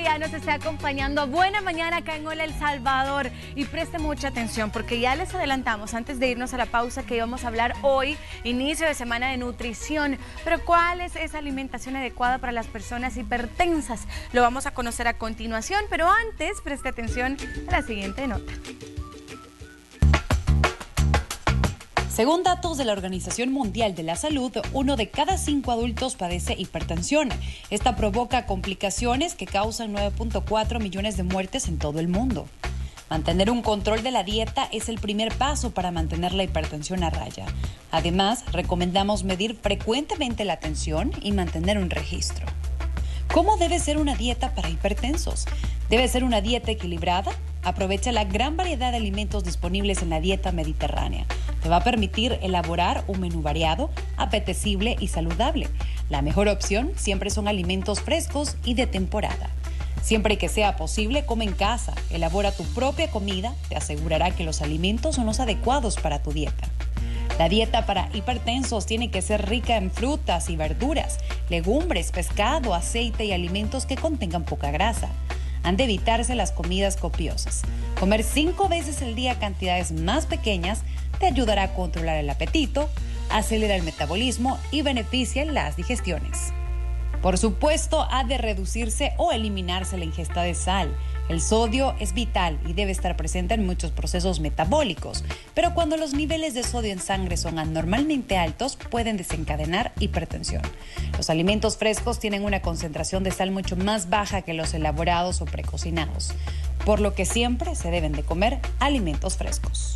ya nos está acompañando. Buena mañana acá en Hola El Salvador. Y preste mucha atención porque ya les adelantamos antes de irnos a la pausa que íbamos a hablar hoy, inicio de semana de nutrición. Pero ¿cuál es esa alimentación adecuada para las personas hipertensas? Lo vamos a conocer a continuación, pero antes preste atención a la siguiente nota. Según datos de la Organización Mundial de la Salud, 1 de cada 5 adultos padece hipertensión. Esta provoca complicaciones que causan 9.4 millones de muertes en todo el mundo. Mantener un control de la dieta es el primer paso para mantener la hipertensión a raya. Además, recomendamos medir frecuentemente la tensión y mantener un registro. ¿Cómo debe ser una dieta para hipertensos? Debe ser una dieta equilibrada. Aprovecha la gran variedad de alimentos disponibles en la dieta mediterránea. Te va a permitir elaborar un menú variado, apetecible y saludable. La mejor opción siempre son alimentos frescos y de temporada. Siempre que sea posible, come en casa. Elabora tu propia comida. Te asegurará que los alimentos son los adecuados para tu dieta. La dieta para hipertensos tiene que ser rica en frutas y verduras, legumbres, pescado, aceite y alimentos que contengan poca grasa. Han de evitarse las comidas copiosas. Comer 5 veces al día cantidades más pequeñas te ayudará a controlar el apetito, acelera el metabolismo y beneficia las digestiones. Por supuesto, ha de reducirse o eliminarse la ingesta de sal. El sodio es vital y debe estar presente en muchos procesos metabólicos, pero cuando los niveles de sodio en sangre son anormalmente altos, pueden desencadenar hipertensión. Los alimentos frescos tienen una concentración de sal mucho más baja que los elaborados o precocinados, por lo que siempre se deben de comer alimentos frescos.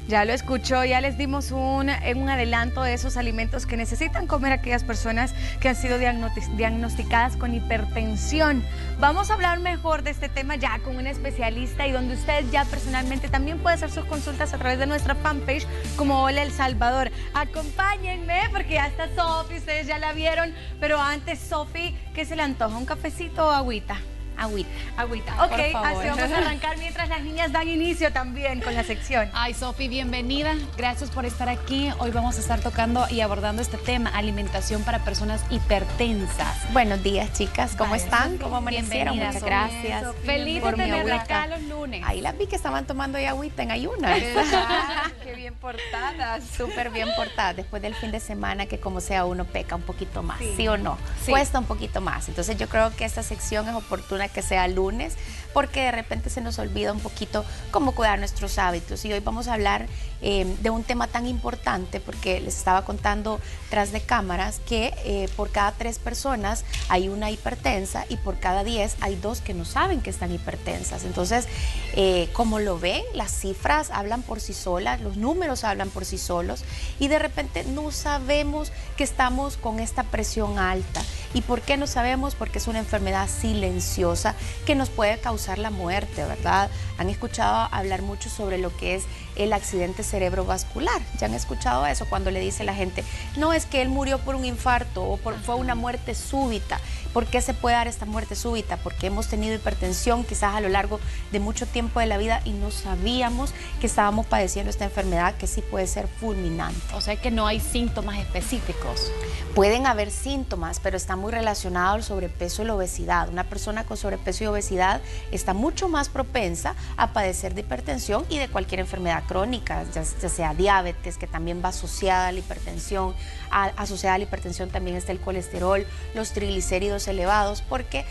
Ya lo escuchó, ya les dimos un adelanto de esos alimentos que necesitan comer aquellas personas que han sido diagnosticadas con hipertensión. Vamos a hablar mejor de este tema ya con un especialista y donde usted ya personalmente también puede hacer sus consultas a través de nuestra fanpage como Hola El Salvador. Acompáñenme porque ya está Sofi, ustedes ya la vieron, pero antes, Sofi, ¿qué se le antoja? ¿Un cafecito o agüita? Agüita. Ok, así vamos a arrancar mientras las niñas dan inicio también con la sección. Ay, Sofi, bienvenida. Gracias por estar aquí. Hoy vamos a estar tocando y abordando este tema, alimentación para personas hipertensas. Buenos días, chicas. ¿Cómo están? Sofi. ¿Cómo amanecieron? Muchas gracias. Feliz de tenerla acá los lunes. Ahí las vi que estaban tomando ya agüita en ayunas. Qué bien portadas. Súper bien portadas. Después del fin de semana que como sea uno peca un poquito más, ¿sí o no? Sí. Cuesta un poquito más. Entonces yo creo que esta sección es oportuna que sea lunes, porque de repente se nos olvida un poquito cómo cuidar nuestros hábitos. Y hoy vamos a hablar de un tema tan importante, porque les estaba contando tras de cámaras que por cada 3 personas hay una hipertensa y por cada 10 hay 2 que no saben que están hipertensas. Entonces, como lo ven, las cifras hablan por sí solas, los números hablan por sí solos y de repente no sabemos que estamos con esta presión alta. ¿Y por qué no sabemos? Porque es una enfermedad silenciosa que nos puede causar la muerte, ¿verdad? Han escuchado hablar mucho sobre lo que es el accidente cerebrovascular. ¿Ya han escuchado eso? Cuando le dice la gente, no, es que él murió por un infarto o fue una muerte súbita. ¿Por qué se puede dar esta muerte súbita? Porque hemos tenido hipertensión quizás a lo largo de mucho tiempo de la vida y no sabíamos que estábamos padeciendo esta enfermedad que sí puede ser fulminante. O sea que no hay síntomas específicos. Pueden haber síntomas, pero está muy relacionado al sobrepeso y la obesidad. Una persona con sobrepeso y obesidad está mucho más propensa a padecer de hipertensión y de cualquier enfermedad crónica, ya sea diabetes, que también va asociada a la hipertensión. Asociada a la hipertensión también está el colesterol, los triglicéridos elevados, porque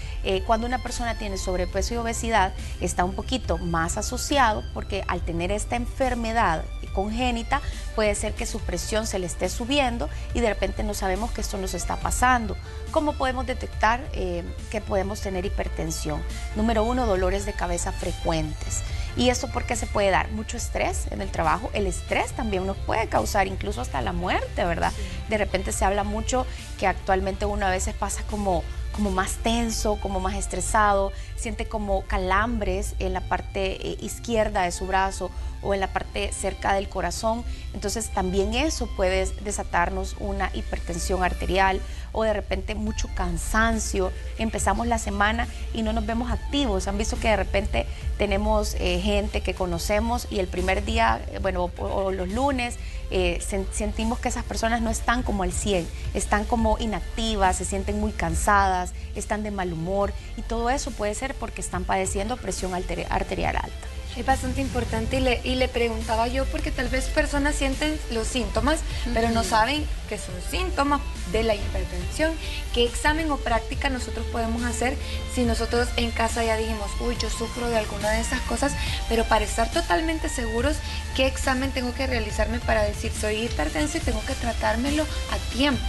cuando una persona tiene sobrepeso y obesidad está un poquito más asociado, porque al tener esta enfermedad congénita puede ser que su presión se le esté subiendo y de repente no sabemos que esto nos está pasando. ¿Cómo podemos detectar que podemos tener hipertensión? Número 1, dolores de cabeza frecuentes. ¿Y esto por qué se puede dar? Mucho estrés en el trabajo. El estrés también nos puede causar incluso hasta la muerte, ¿verdad? De repente se habla mucho que actualmente uno a veces pasa como más tenso, como más estresado, siente como calambres en la parte izquierda de su brazo o en la parte cerca del corazón. Entonces también eso puede desatarnos una hipertensión arterial o de repente mucho cansancio. Empezamos la semana y no nos vemos activos. Han visto que de repente tenemos gente que conocemos y el primer día, o los lunes, sentimos que esas personas no están como al 100, están como inactivas, se sienten muy cansadas, cansadas, están de mal humor y todo eso puede ser porque están padeciendo presión arterial alta. Es bastante importante y le preguntaba yo porque tal vez personas sienten los síntomas, pero no saben que son síntomas de la hipertensión. ¿Qué examen o práctica nosotros podemos hacer si nosotros en casa ya dijimos, uy, yo sufro de alguna de esas cosas, pero para estar totalmente seguros, ¿qué examen tengo que realizarme para decir soy hipertenso y tengo que tratármelo a tiempo?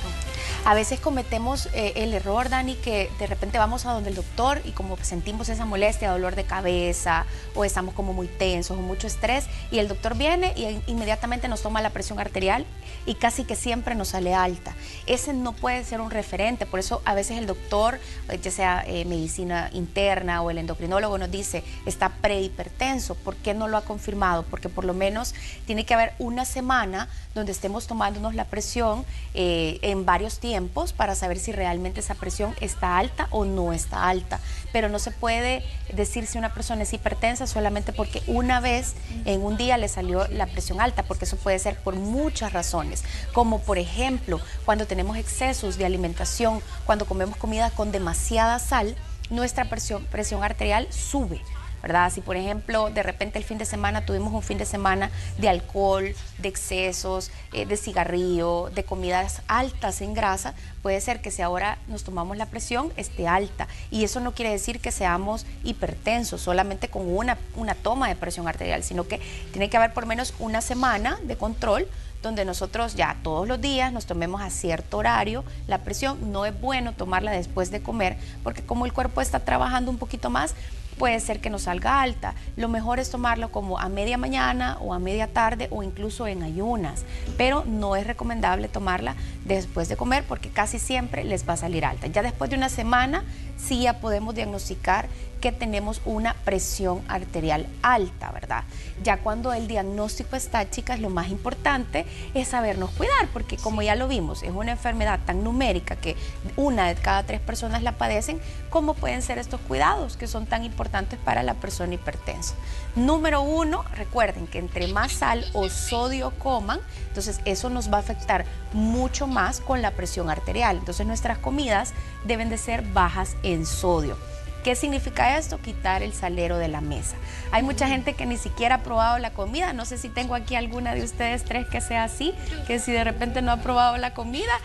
A veces cometemos el error, Dani, que de repente vamos a donde el doctor y como sentimos esa molestia, dolor de cabeza o estamos como muy tensos o mucho estrés y el doctor viene y inmediatamente nos toma la presión arterial y casi que siempre nos sale alta. Ese no puede ser un referente, por eso a veces el doctor, ya sea medicina interna o el endocrinólogo nos dice está prehipertenso. ¿Por qué no lo ha confirmado? Porque por lo menos tiene que haber una semana donde estemos tomándonos la presión en varios tiempos para saber si realmente esa presión está alta o no está alta. Pero no se puede decir si una persona es hipertensa solamente porque una vez en un día le salió la presión alta, porque eso puede ser por muchas razones, como por ejemplo cuando tenemos excesos de alimentación, cuando comemos comida con demasiada sal, nuestra presión arterial sube, ¿verdad? Si por ejemplo de repente el fin de semana tuvimos un fin de semana de alcohol, de excesos, de cigarrillo, de comidas altas en grasa, puede ser que si ahora nos tomamos la presión esté alta y eso no quiere decir que seamos hipertensos solamente con una toma de presión arterial, sino que tiene que haber por lo menos una semana de control donde nosotros ya todos los días nos tomemos a cierto horario la presión. No es bueno tomarla después de comer porque como el cuerpo está trabajando un poquito más, puede ser que nos salga alta. Lo mejor es tomarlo como a media mañana o a media tarde o incluso en ayunas, pero no es recomendable tomarla después de comer porque casi siempre les va a salir alta. Ya después de una semana sí ya podemos diagnosticar que tenemos una presión arterial alta, ¿verdad? Ya cuando el diagnóstico está, chicas, lo más importante es sabernos cuidar, porque como ya lo vimos, es una enfermedad tan numérica que 1 de cada 3 personas la padecen. ¿Cómo pueden ser estos cuidados que son tan importantes para la persona hipertensa? Número 1, recuerden que entre más sal o sodio coman, entonces eso nos va a afectar mucho más con la presión arterial. Entonces nuestras comidas deben de ser bajas en sodio. ¿Qué significa esto? Quitar el salero de la mesa. Hay mucha gente que ni siquiera ha probado la comida. No sé si tengo aquí alguna de ustedes 3 que sea así, que si de repente no ha probado la comida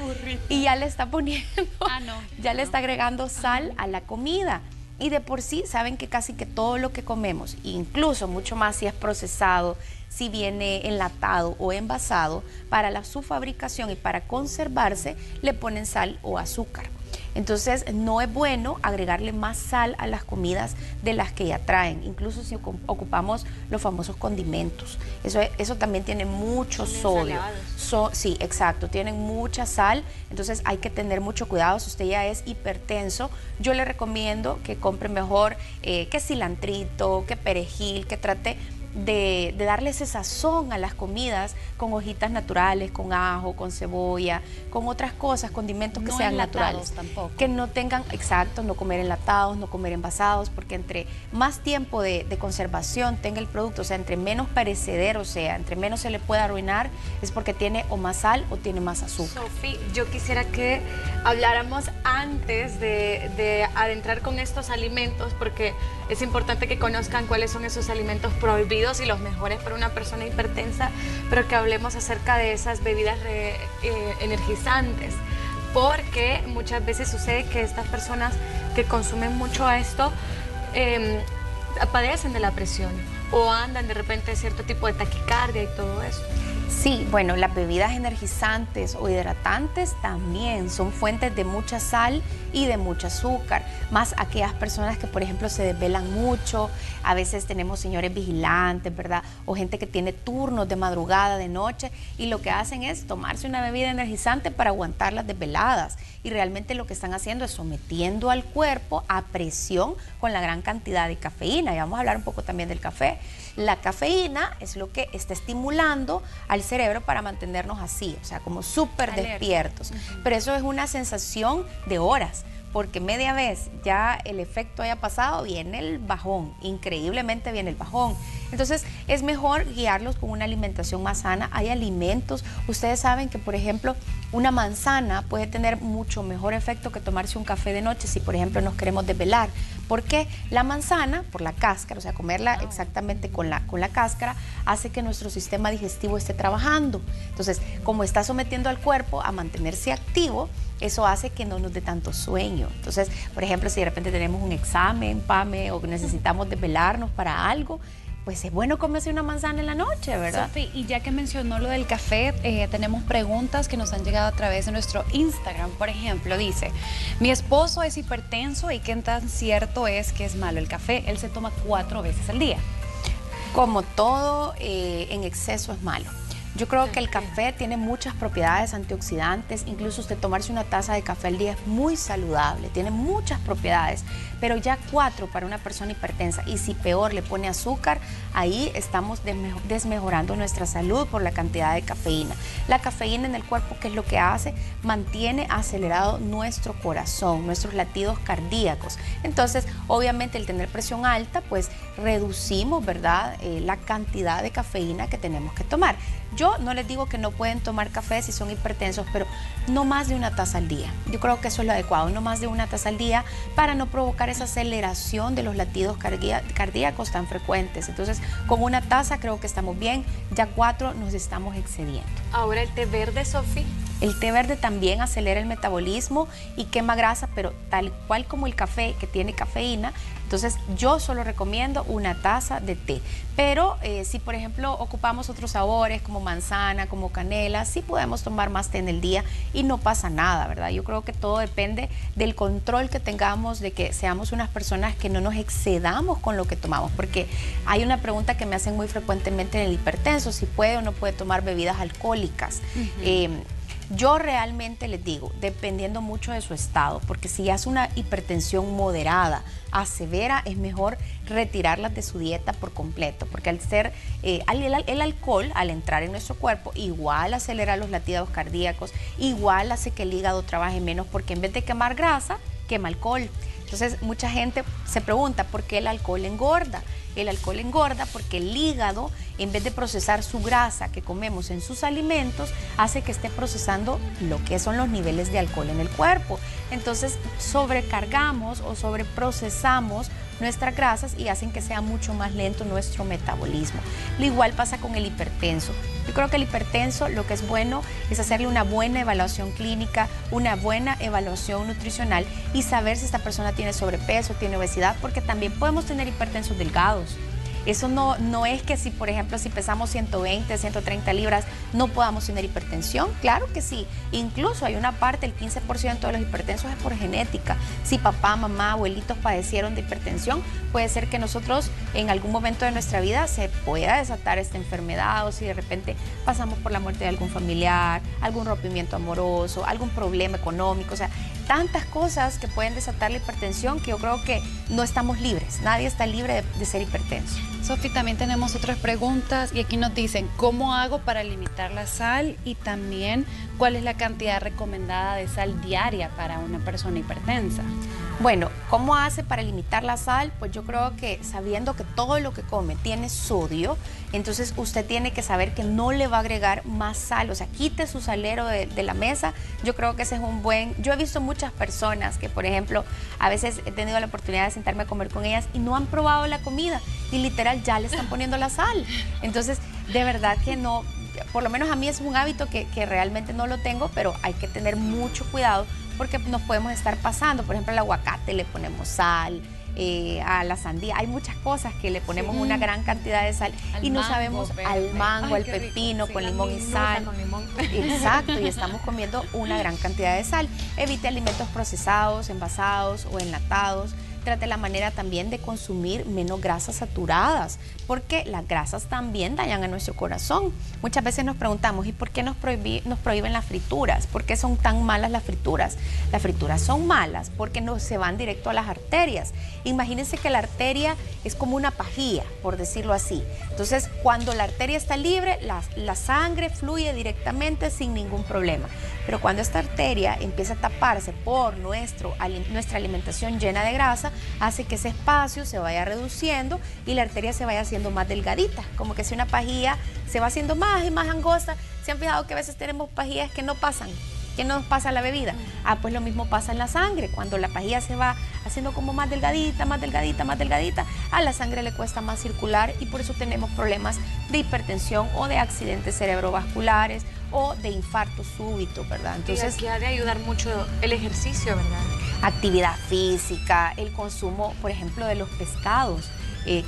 y ya le está poniendo, ya le está agregando sal a la comida. Y de por sí saben que casi que todo lo que comemos, incluso mucho más si es procesado, si viene enlatado o envasado, para su fabricación y para conservarse le ponen sal o azúcar. Entonces no es bueno agregarle más sal a las comidas de las que ya traen, incluso si ocupamos los famosos condimentos. Eso también tiene mucho sodio. Sí, exacto, tienen mucha sal, entonces hay que tener mucho cuidado. Si usted ya es hipertenso, yo le recomiendo que compre mejor que cilantrito, que perejil, que trate de darle ese sazón a las comidas con hojitas naturales, con ajo, con cebolla, con otras cosas, condimentos que sean naturales. Tampoco. Que no tengan, exacto, no comer enlatados, no comer envasados, porque entre más tiempo de conservación tenga el producto, o sea, entre menos perecedero sea, entre menos se le pueda arruinar, es porque tiene o más sal o tiene más azúcar. Sofi, yo quisiera que habláramos antes de adentrar con estos alimentos, porque es importante que conozcan cuáles son esos alimentos prohibidos y los mejores para una persona hipertensa, pero que hablemos acerca de esas bebidas energizantes, porque muchas veces sucede que estas personas que consumen mucho esto padecen de la presión o andan de repente cierto tipo de taquicardia y todo eso. Sí, bueno, las bebidas energizantes o hidratantes también son fuentes de mucha sal y de mucho azúcar, más aquellas personas que por ejemplo se desvelan mucho. A veces tenemos señores vigilantes, ¿verdad? O gente que tiene turnos de madrugada, de noche, y lo que hacen es tomarse una bebida energizante para aguantar las desveladas, y realmente lo que están haciendo es sometiendo al cuerpo a presión con la gran cantidad de cafeína. Y vamos a hablar un poco también del café. La cafeína es lo que está estimulando al cerebro para mantenernos así, o sea, como súper despiertos. Pero eso es una sensación de horas, porque media vez ya el efecto haya pasado, viene el bajón, increíblemente viene el bajón. Entonces es mejor guiarlos con una alimentación más sana. Hay alimentos, ustedes saben que por ejemplo una manzana puede tener mucho mejor efecto que tomarse un café de noche si por ejemplo nos queremos desvelar. Porque la manzana, por la cáscara, o sea, comerla exactamente con la cáscara, hace que nuestro sistema digestivo esté trabajando. Entonces, como está sometiendo al cuerpo a mantenerse activo, eso hace que no nos dé tanto sueño. Entonces, por ejemplo, si de repente tenemos un examen, PAME, o necesitamos desvelarnos para algo, pues es bueno comerse una manzana en la noche, ¿verdad? Sofi, y ya que mencionó lo del café, tenemos preguntas que nos han llegado a través de nuestro Instagram. Por ejemplo, dice, mi esposo es hipertenso y qué tan cierto es que es malo el café. Él se toma 4 veces al día. Como todo en exceso es malo. Yo creo que el café tiene muchas propiedades antioxidantes, incluso usted tomarse una taza de café al día es muy saludable, tiene muchas propiedades, pero ya 4 para una persona hipertensa, y si peor le pone azúcar, ahí estamos desmejorando nuestra salud por la cantidad de cafeína. La cafeína en el cuerpo, ¿qué es lo que hace? Mantiene acelerado nuestro corazón, nuestros latidos cardíacos. Entonces, obviamente el tener presión alta, pues reducimos, ¿verdad?, la cantidad de cafeína que tenemos que tomar. Yo no les digo que no pueden tomar café si son hipertensos, pero no más de una taza al día. Yo creo que eso es lo adecuado, no más de una taza al día para no provocar esa aceleración de los latidos cardíacos tan frecuentes. Entonces, con una taza creo que estamos bien, ya 4 nos estamos excediendo. Ahora el té verde, Sofi. El té verde también acelera el metabolismo y quema grasa, pero tal cual como el café, que tiene cafeína. Entonces yo solo recomiendo una taza de té, pero si por ejemplo ocupamos otros sabores como manzana, como canela, sí podemos tomar más té en el día y no pasa nada, ¿verdad? Yo creo que todo depende del control que tengamos, de que seamos unas personas que no nos excedamos con lo que tomamos, porque hay una pregunta que me hacen muy frecuentemente en el hipertenso, si puede o no puede tomar bebidas alcohólicas. Yo realmente les digo, dependiendo mucho de su estado, porque si ya es una hipertensión moderada a severa, es mejor retirarlas de su dieta por completo, porque al ser el alcohol, al entrar en nuestro cuerpo, igual acelera los latidos cardíacos, igual hace que el hígado trabaje menos, porque en vez de quemar grasa, quema alcohol. Entonces, mucha gente se pregunta por qué el alcohol engorda. El alcohol engorda porque el hígado, en vez de procesar su grasa que comemos en sus alimentos, hace que esté procesando lo que son los niveles de alcohol en el cuerpo. Entonces, sobrecargamos o sobreprocesamos nuestras grasas y hacen que sea mucho más lento nuestro metabolismo. Lo igual pasa con el hipertenso. Yo creo que el hipertenso lo que es bueno es hacerle una buena evaluación clínica, una buena evaluación nutricional y saber si esta persona tiene sobrepeso, tiene obesidad, porque también podemos tener hipertensos delgados. Eso no es que si, por ejemplo, si pesamos 120, 130 libras, no podamos tener hipertensión. Claro que sí. Incluso hay una parte, el 15% de los hipertensos es por genética. Si papá, mamá, abuelitos padecieron de hipertensión, puede ser que nosotros en algún momento de nuestra vida se pueda desatar esta enfermedad, o si de repente pasamos por la muerte de algún familiar, algún rompimiento amoroso, algún problema económico, o sea, tantas cosas que pueden desatar la hipertensión que yo creo que no estamos libres. Nadie está libre de ser hipertenso. Sofi, también tenemos otras preguntas y aquí nos dicen ¿cómo hago para limitar la sal? Y también ¿cuál es la cantidad recomendada de sal diaria para una persona hipertensa? Bueno, ¿cómo hace para limitar la sal? Pues yo creo que sabiendo que todo lo que come tiene sodio, entonces usted tiene que saber que no le va a agregar más sal, o sea, quite su salero de la mesa. Yo creo que ese es un buen... Yo he visto muchas personas que, por ejemplo, a veces he tenido la oportunidad de sentarme a comer con ellas y no han probado la comida y literal ya le están poniendo la sal. Entonces, de verdad que no... Por lo menos a mí es un hábito que realmente no lo tengo, pero hay que tener mucho cuidado porque nos podemos estar pasando. Por ejemplo, al aguacate le ponemos sal, a la sandía. Hay muchas cosas que le ponemos una gran cantidad de sal y no sabemos, al mango, al pepino, con limón y sal. Con limón. Exacto, y estamos comiendo una gran cantidad de sal. Evite alimentos procesados, envasados o enlatados. Trate la manera también de consumir menos grasas saturadas, porque las grasas también dañan a nuestro corazón. Muchas veces nos preguntamos, ¿y por qué nos prohíben las frituras? ¿Por qué son tan malas las frituras? Las frituras son malas porque no se van directo a las arterias. Imagínense que la arteria es como una pajilla, por decirlo así. Entonces, cuando la arteria está libre, la sangre fluye directamente sin ningún problema. Pero cuando esta arteria empieza a taparse por nuestra alimentación llena de grasa, hace que ese espacio se vaya reduciendo y la arteria se vaya haciendo más delgadita, como que si una pajilla se va haciendo más y más angosta. ¿Se han fijado que a veces tenemos pajillas que no pasan? ¿Qué nos pasa a la bebida? Pues lo mismo pasa en la sangre. Cuando la pajilla se va haciendo como más delgadita, más delgadita, más delgadita, a la sangre le cuesta más circular y por eso tenemos problemas de hipertensión o de accidentes cerebrovasculares o de infarto súbito, ¿verdad? Entonces, aquí ha de ayudar mucho el ejercicio, ¿verdad? Actividad física, el consumo, por ejemplo, de los pescados.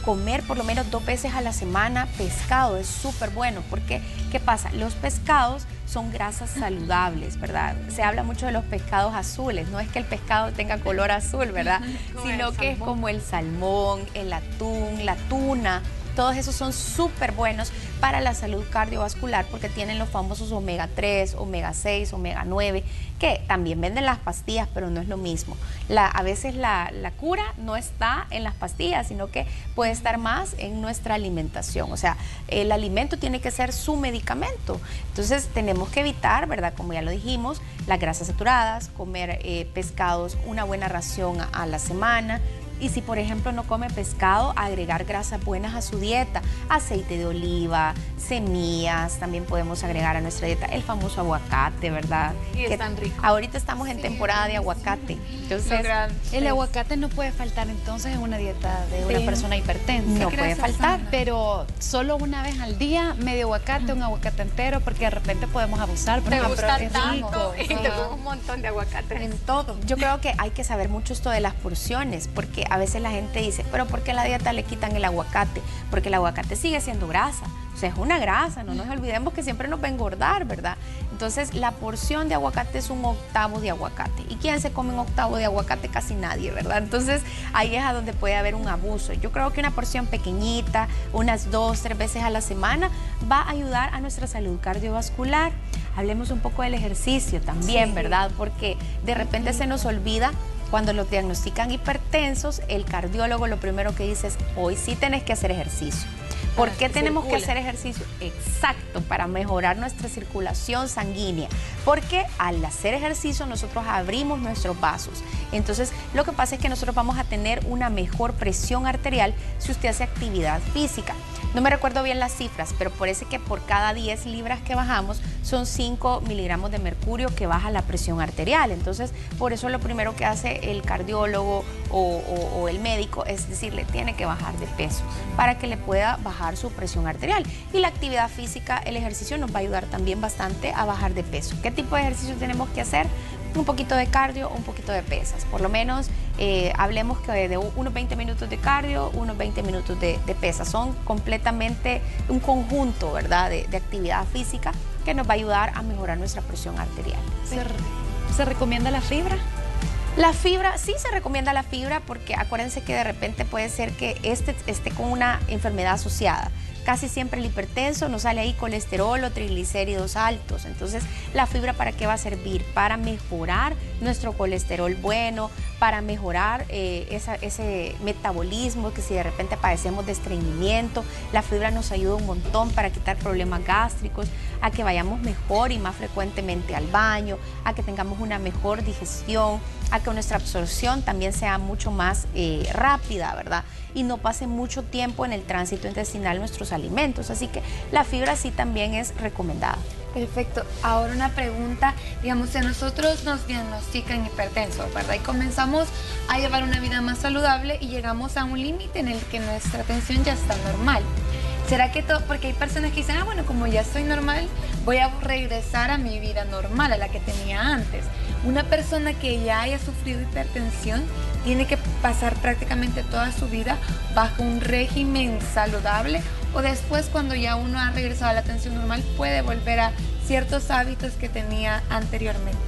Comer por lo menos 2 veces a la semana pescado es súper bueno, porque ¿qué pasa? Los pescados son grasas saludables, ¿verdad? Se habla mucho de los pescados azules, no es que el pescado tenga color azul, ¿verdad? Sino que es como el salmón, el atún, la tuna. Todos esos son súper buenos para la salud cardiovascular porque tienen los famosos omega 3, omega 6, omega 9, que también venden las pastillas, pero no es lo mismo. A veces la cura no está en las pastillas, sino que puede estar más en nuestra alimentación. O sea, el alimento tiene que ser su medicamento. Entonces tenemos que evitar, ¿verdad? Como ya lo dijimos, las grasas saturadas, comer pescados, una buena ración a la semana. Y si, por ejemplo, no come pescado, agregar grasas buenas a su dieta, aceite de oliva, semillas, también podemos agregar a nuestra dieta el famoso aguacate, ¿verdad? Y es tan rico. Ahorita estamos en temporada de aguacate. Entonces, el aguacate no puede faltar entonces en una dieta de una persona hipertensa. No puede faltar. Pero solo una vez al día, medio aguacate, un aguacate entero, porque de repente podemos abusar. Te gusta es tanto rico. y te comes un montón de aguacate. En todo. Yo creo que hay que saber mucho esto de las porciones, porque a veces la gente dice, pero ¿por qué a la dieta le quitan el aguacate? Porque el aguacate sigue siendo grasa, o sea, es una grasa, no nos olvidemos que siempre nos va a engordar, ¿verdad? Entonces, la porción de aguacate es 1/8 de aguacate. ¿Y quién se come 1/8 de aguacate? Casi nadie, ¿verdad? Entonces, ahí es a donde puede haber un abuso. Yo creo que una porción pequeñita, unas 2, 3 veces a la semana, va a ayudar a nuestra salud cardiovascular. Hablemos un poco del ejercicio también, ¿verdad? Porque de repente se nos olvida. Cuando los diagnostican hipertensos, el cardiólogo lo primero que dice es, hoy sí tenés que hacer ejercicio. ¿Por qué tenemos que hacer ejercicio? Exacto, para mejorar nuestra circulación sanguínea. Porque al hacer ejercicio nosotros abrimos nuestros vasos. Entonces, lo que pasa es que nosotros vamos a tener una mejor presión arterial si usted hace actividad física. No me recuerdo bien las cifras, pero parece que por cada 10 libras que bajamos son 5 miligramos de mercurio que baja la presión arterial. Entonces, por eso lo primero que hace el cardiólogo o el médico es decirle, tiene que bajar de peso para que le pueda bajar su presión arterial. Y la actividad física, el ejercicio nos va a ayudar también bastante a bajar de peso. ¿Qué tipo de ejercicio tenemos que hacer? Un poquito de cardio, un poquito de pesas. Por lo menos hablemos que de unos 20 minutos de cardio, unos 20 minutos de pesas. Son completamente un conjunto, ¿verdad?, de actividad física que nos va a ayudar a mejorar nuestra presión arterial. ¿Se recomienda la fibra? La fibra, sí se recomienda la fibra porque acuérdense que de repente puede ser que esté con una enfermedad asociada. Casi siempre el hipertenso nos sale ahí colesterol o triglicéridos altos. Entonces, ¿la fibra para qué va a servir? Para mejorar nuestro colesterol bueno, para mejorar ese metabolismo, que si de repente padecemos de estreñimiento, la fibra nos ayuda un montón para quitar problemas gástricos, a que vayamos mejor y más frecuentemente al baño, a que tengamos una mejor digestión, a que nuestra absorción también sea mucho más rápida, ¿verdad? Y no pase mucho tiempo en el tránsito intestinal nuestros alimentos. Así que la fibra sí también es recomendada. Perfecto. Ahora una pregunta, digamos, si a nosotros nos diagnostican hipertenso, ¿verdad? Y comenzamos a llevar una vida más saludable y llegamos a un límite en el que nuestra tensión ya está normal. ¿Será que todo? Porque hay personas que dicen, bueno, como ya estoy normal, voy a regresar a mi vida normal, a la que tenía antes. Una persona que ya haya sufrido hipertensión tiene que pasar prácticamente toda su vida bajo un régimen saludable, o después, cuando ya uno ha regresado a la tensión normal, puede volver a ciertos hábitos que tenía anteriormente.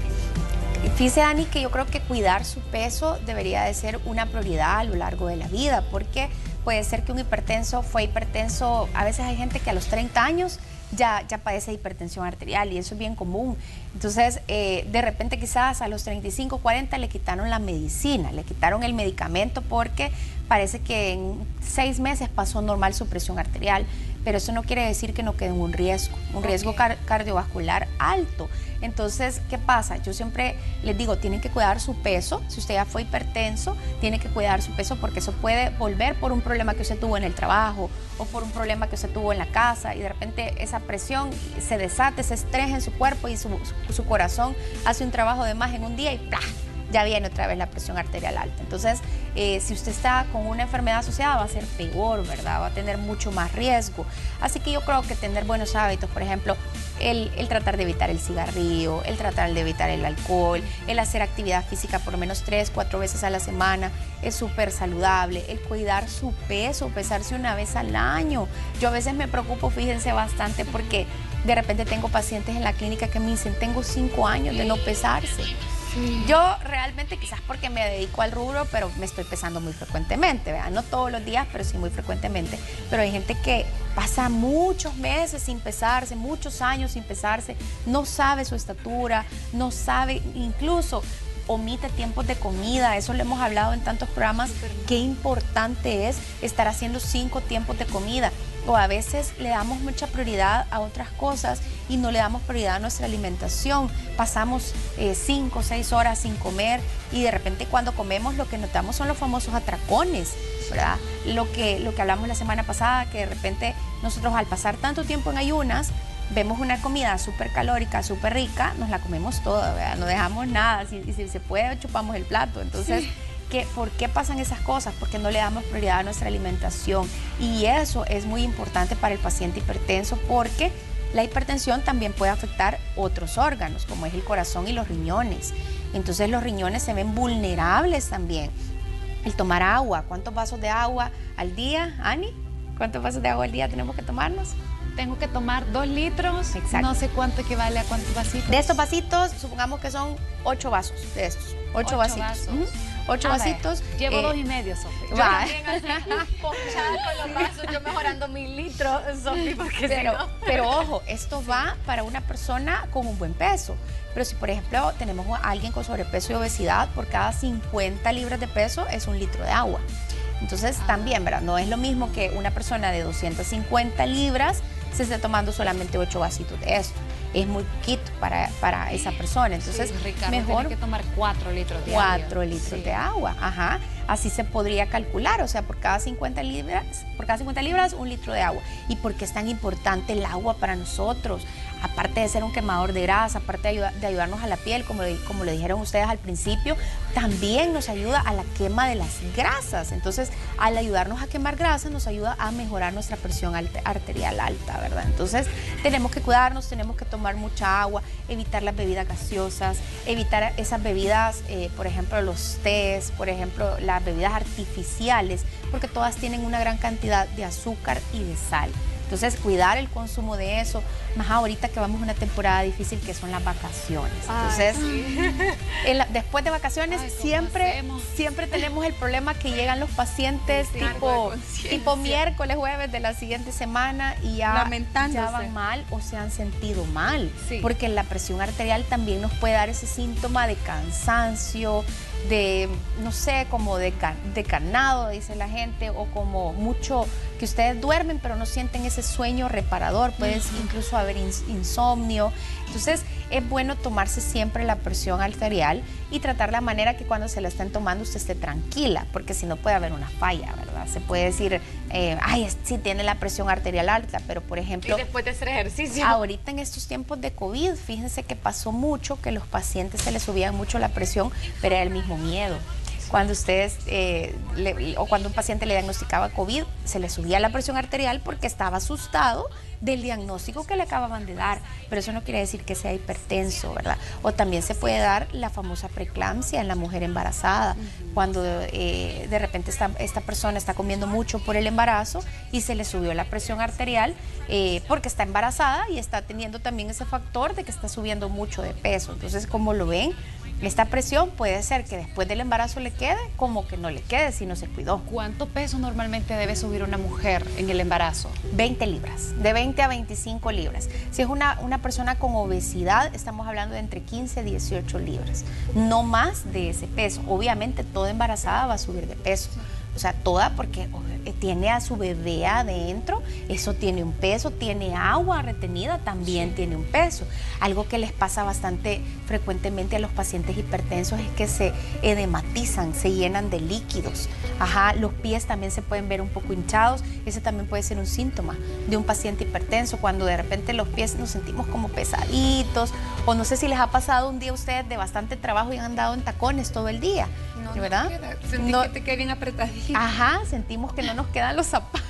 Fíjese, Dani, que yo creo que cuidar su peso debería de ser una prioridad a lo largo de la vida, porque puede ser que un hipertenso fue hipertenso, a veces hay gente que a los 30 años ya padece hipertensión arterial y eso es bien común. Entonces, de repente quizás a los 35, 40 le quitaron la medicina, le quitaron el medicamento porque parece que en 6 meses pasó normal su presión arterial. pero eso no quiere decir que no quede un riesgo cardiovascular alto. Entonces, ¿qué pasa? Yo siempre les digo, tienen que cuidar su peso. Si usted ya fue hipertenso, tiene que cuidar su peso porque eso puede volver por un problema que usted tuvo en el trabajo o por un problema que usted tuvo en la casa y de repente esa presión se desata, ese estrés en su cuerpo y su corazón hace un trabajo de más en un día y ¡plá! Ya viene otra vez la presión arterial alta. Entonces, si usted está con una enfermedad asociada, va a ser peor, ¿verdad? Va a tener mucho más riesgo. Así que yo creo que tener buenos hábitos, por ejemplo, el tratar de evitar el cigarrillo, el tratar de evitar el alcohol, el hacer actividad física por lo menos 3-4 veces a la semana, es súper saludable. El cuidar su peso, pesarse una vez al año. Yo a veces me preocupo, fíjense, bastante porque de repente tengo pacientes en la clínica que me dicen, tengo 5 años de no pesarse. Yo realmente, quizás porque me dedico al rubro, pero me estoy pesando muy frecuentemente, ¿verdad? No todos los días, pero sí muy frecuentemente. Pero hay gente que pasa muchos meses sin pesarse, muchos años sin pesarse, no sabe su estatura, no sabe, incluso omite tiempos de comida. Eso lo hemos hablado en tantos programas, qué importante es estar haciendo 5 tiempos de comida. O a veces le damos mucha prioridad a otras cosas y no le damos prioridad a nuestra alimentación. Pasamos 5 o 6 horas sin comer y de repente cuando comemos lo que notamos son los famosos atracones, ¿verdad? Lo que hablamos la semana pasada, que de repente nosotros al pasar tanto tiempo en ayunas, vemos una comida súper calórica, súper rica, nos la comemos toda, ¿verdad? No dejamos nada, y si se puede chupamos el plato. Entonces, ¿por qué pasan esas cosas? Porque no le damos prioridad a nuestra alimentación y eso es muy importante para el paciente hipertenso porque la hipertensión también puede afectar otros órganos como es el corazón y los riñones. Entonces los riñones se ven vulnerables también. El tomar agua, ¿cuántos vasos de agua al día, Ani? ¿Cuántos vasos de agua al día tenemos que tomarnos? Tengo que tomar 2 litros, exacto. No sé cuánto equivale a cuántos vasitos. De estos vasitos, supongamos que son 8 vasos de estos, 8 vasitos. 8 vasitos. Llevo 2,5, Sofi. Yo también así, ponchada con los vasos, yo mejorando 1,000 litros, Sofi, porque pero ojo, esto va para una persona con un buen peso. Pero si, por ejemplo, tenemos a alguien con sobrepeso y obesidad, por cada 50 libras de peso es 1 litro de agua. Entonces, también, ¿verdad? No es lo mismo que una persona de 250 libras se esté tomando solamente 8 vasitos de esto. Es muy poquito para esa persona. Entonces, sí, Ricardo, mejor tiene que tomar 4 litros de 4 litros de agua. Ajá. Así se podría calcular, o sea, por cada 50 libras, 1 litro de agua. ¿Y por qué es tan importante el agua para nosotros? Aparte de ser un quemador de grasa, aparte de ayudarnos a la piel, como le dijeron ustedes al principio, también nos ayuda a la quema de las grasas. Entonces, al ayudarnos a quemar grasas, nos ayuda a mejorar nuestra presión arterial alta, ¿verdad? Entonces, tenemos que cuidarnos, tenemos que tomar mucha agua, evitar las bebidas gaseosas, evitar esas bebidas, por ejemplo, los tés, por ejemplo, las bebidas artificiales, porque todas tienen una gran cantidad de azúcar y de sal. Entonces, cuidar el consumo de eso, más ahorita que vamos a una temporada difícil que son las vacaciones. Entonces, después de vacaciones siempre tenemos el problema que llegan los pacientes tipo miércoles, jueves de la siguiente semana y ya van mal o se han sentido mal. Sí. Porque la presión arterial también nos puede dar ese síntoma de cansancio, de, no sé, como de carnado, dice la gente, o como mucho que ustedes duermen pero no sienten ese sueño reparador, puede incluso haber insomnio. Entonces es bueno tomarse siempre la presión arterial y tratar la manera que cuando se la estén tomando usted esté tranquila, porque si no puede haber una falla, ¿verdad? Se puede decir, sí tiene la presión arterial alta, pero por ejemplo... Y después de hacer ejercicio. Ahorita en estos tiempos de COVID, fíjense que pasó mucho, que los pacientes se les subía mucho la presión, pero era el mismo miedo. Cuando ustedes, o cuando un paciente le diagnosticaba COVID, se le subía la presión arterial porque estaba asustado del diagnóstico que le acababan de dar, pero eso no quiere decir que sea hipertenso, ¿verdad? O también se puede dar la famosa preeclampsia en la mujer embarazada, cuando de repente esta persona está comiendo mucho por el embarazo y se le subió la presión arterial porque está embarazada y está teniendo también ese factor de que está subiendo mucho de peso. Entonces, como lo ven, esta presión puede ser que después del embarazo le quede, como que no le quede si no se cuidó. ¿Cuánto peso normalmente debe subir una mujer en el embarazo? 20 libras, de 20 a 25 libras. Si es una persona con obesidad, estamos hablando de entre 15 y 18 libras, no más de ese peso. Obviamente toda embarazada va a subir de peso, o sea, toda, porque tiene a su bebé adentro, eso tiene un peso, tiene agua retenida, también tiene un peso. Algo que les pasa bastante frecuentemente a los pacientes hipertensos es que se edematizan, se llenan de líquidos. Ajá, los pies también se pueden ver un poco hinchados, ese también puede ser un síntoma de un paciente hipertenso, cuando de repente los pies nos sentimos como pesaditos, o no sé si les ha pasado un día a ustedes de bastante trabajo y han andado en tacones todo el día, ¿verdad? Sentí que te quedé bien apretadito. Ajá, sentimos que no nos quedan los zapatos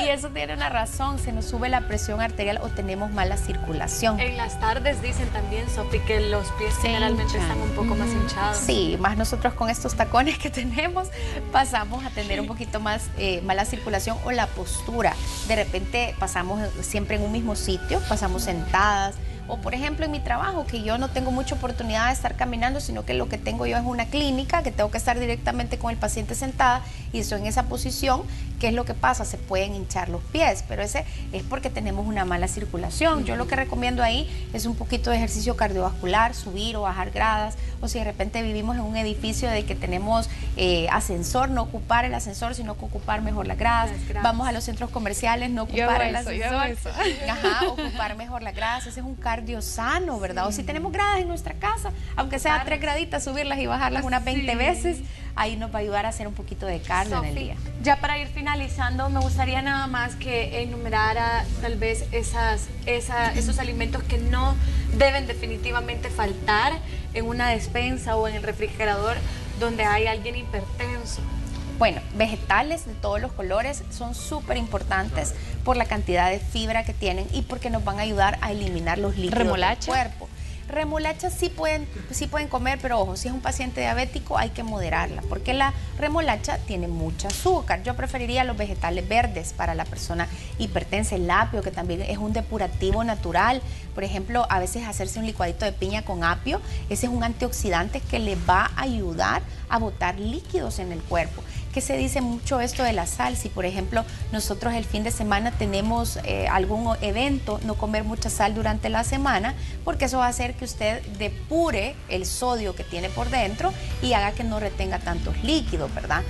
y eso tiene una razón, se nos sube la presión arterial o tenemos mala circulación. En las tardes dicen también, Sofi, que los pies generalmente están un poco más hinchados. Sí, más nosotros con estos tacones que tenemos pasamos a tener un poquito más mala circulación o la postura. De repente pasamos siempre en un mismo sitio, pasamos sentadas. O por ejemplo en mi trabajo, que yo no tengo mucha oportunidad de estar caminando, sino que lo que tengo yo es una clínica, que tengo que estar directamente con el paciente sentada y estoy en esa posición. ¿Qué es lo que pasa? Se pueden hinchar los pies, pero ese es porque tenemos una mala circulación. Yo lo que recomiendo ahí es un poquito de ejercicio cardiovascular, subir o bajar gradas, o si de repente vivimos en un edificio de que tenemos ascensor, no ocupar el ascensor, sino que ocupar mejor las gradas. Vamos a los centros comerciales, no ocupar el ascensor. Ajá, ocupar mejor las gradas, ese es un cardio sano, ¿verdad? Sí. O si tenemos gradas en nuestra casa, aunque sea 3 graditas, subirlas y bajarlas unas 20 veces, ahí nos va a ayudar a hacer un poquito de cardio, Sofi, en el día. Ya para ir finalizando, me gustaría nada más que enumerara tal vez esos alimentos que no deben definitivamente faltar en una despensa o en el refrigerador donde hay alguien hipertenso. Bueno, vegetales de todos los colores son súper importantes por la cantidad de fibra que tienen y porque nos van a ayudar a eliminar los líquidos del cuerpo. Remolacha sí pueden comer, pero ojo, si es un paciente diabético hay que moderarla, porque la remolacha tiene mucho azúcar. Yo preferiría los vegetales verdes para la persona hipertensa, el apio, que también es un depurativo natural. Por ejemplo, a veces hacerse un licuadito de piña con apio, ese es un antioxidante que le va a ayudar a botar líquidos en el cuerpo. Que se dice mucho esto de la sal. Si por ejemplo nosotros el fin de semana tenemos algún evento, no comer mucha sal durante la semana, porque eso va a hacer que usted depure el sodio que tiene por dentro y haga que no retenga tantos líquidos, ¿verdad?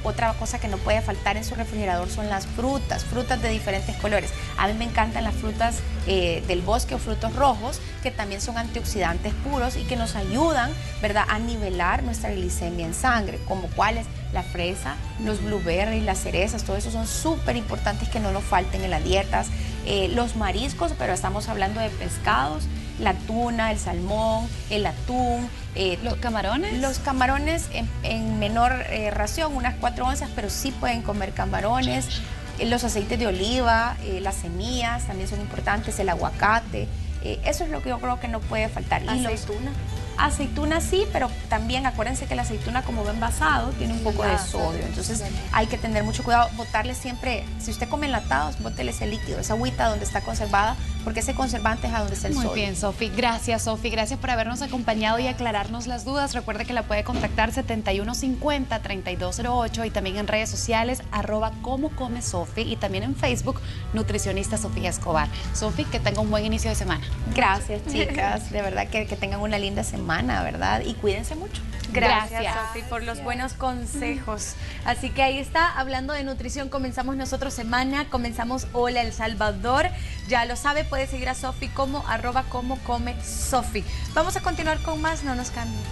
Otra cosa que no puede faltar en su refrigerador son las frutas de diferentes colores. A mí me encantan las frutas del bosque o frutos rojos, que también son antioxidantes puros y que nos ayudan, ¿verdad?, a nivelar nuestra glicemia en sangre, como cuáles: la fresa, los blueberries, las cerezas, todo eso son súper importantes que no nos falten en las dietas. Los mariscos, pero estamos hablando de pescados, la tuna, el salmón, el atún. ¿Los camarones? Los camarones en menor ración, unas 4 onzas, pero sí pueden comer camarones. Los aceites de oliva, las semillas también son importantes, el aguacate. Eso es lo que yo creo que no puede faltar. ¿Aceituna? Aceituna sí, pero también acuérdense que la aceituna, como va envasado, tiene un poco de sodio, entonces hay que tener mucho cuidado. Botarle siempre, si usted come enlatados, bótele ese líquido, esa agüita donde está conservada, porque ese conservante es a donde está el sodio. Muy bien, Sofi. Gracias, Sofi. Gracias por habernos acompañado y aclararnos las dudas. Recuerde que la puede contactar 7150-3208 y también en redes sociales @comocomesofi y también en Facebook, nutricionista Sofía Escobar. Sofi, que tenga un buen inicio de semana. Gracias, chicas. De verdad que tengan una linda semana, ¿verdad? Y cuídense mucho. Gracias, Sofi, por los buenos consejos. Así que ahí está, hablando de nutrición, comenzamos nosotros semana, comenzamos Hola El Salvador. Ya lo sabe, puede seguir a Sofi como @comocomesofi. Vamos a continuar con más, no nos cambien.